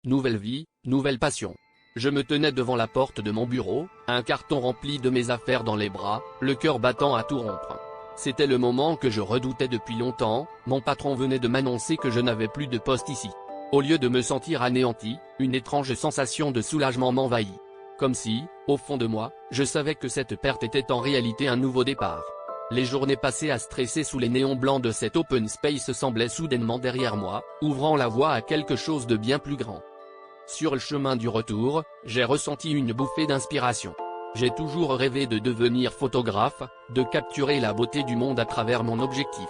Nouvelle vie, nouvelle passion. Je me tenais devant la porte de mon bureau, un carton rempli de mes affaires dans les bras, le cœur battant à tout rompre. C'était le moment que je redoutais depuis longtemps, mon patron venait de m'annoncer que je n'avais plus de poste ici. Au lieu de me sentir anéanti, une étrange sensation de soulagement m'envahit. Comme si, au fond de moi, je savais que cette perte était en réalité un nouveau départ. Les journées passées à stresser sous les néons blancs de cet open space semblaient soudainement derrière moi, ouvrant la voie à quelque chose de bien plus grand. Sur le chemin du retour, j'ai ressenti une bouffée d'inspiration. J'ai toujours rêvé de devenir photographe, de capturer la beauté du monde à travers mon objectif.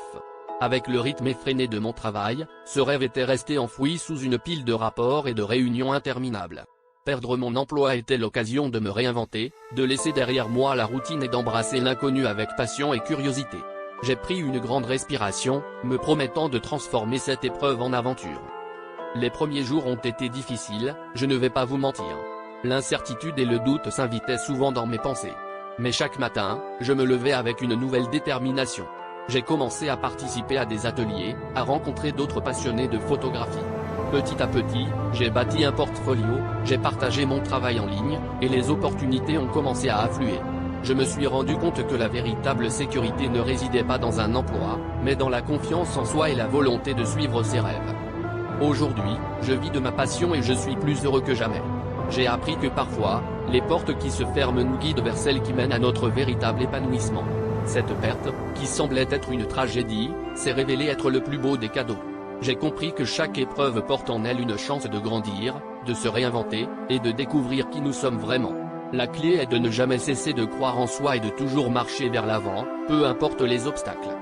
Avec le rythme effréné de mon travail, ce rêve était resté enfoui sous une pile de rapports et de réunions interminables. Perdre mon emploi était l'occasion de me réinventer, de laisser derrière moi la routine et d'embrasser l'inconnu avec passion et curiosité. J'ai pris une grande respiration, me promettant de transformer cette épreuve en aventure. Les premiers jours ont été difficiles, je ne vais pas vous mentir. L'incertitude et le doute s'invitaient souvent dans mes pensées. Mais chaque matin, je me levais avec une nouvelle détermination. J'ai commencé à participer à des ateliers, à rencontrer d'autres passionnés de photographie. Petit à petit, j'ai bâti un portfolio, j'ai partagé mon travail en ligne, et les opportunités ont commencé à affluer. Je me suis rendu compte que la véritable sécurité ne résidait pas dans un emploi, mais dans la confiance en soi et la volonté de suivre ses rêves. Aujourd'hui, je vis de ma passion et je suis plus heureux que jamais. J'ai appris que parfois, les portes qui se ferment nous guident vers celles qui mènent à notre véritable épanouissement. Cette perte, qui semblait être une tragédie, s'est révélée être le plus beau des cadeaux. J'ai compris que chaque épreuve porte en elle une chance de grandir, de se réinventer, et de découvrir qui nous sommes vraiment. La clé est de ne jamais cesser de croire en soi et de toujours marcher vers l'avant, peu importe les obstacles.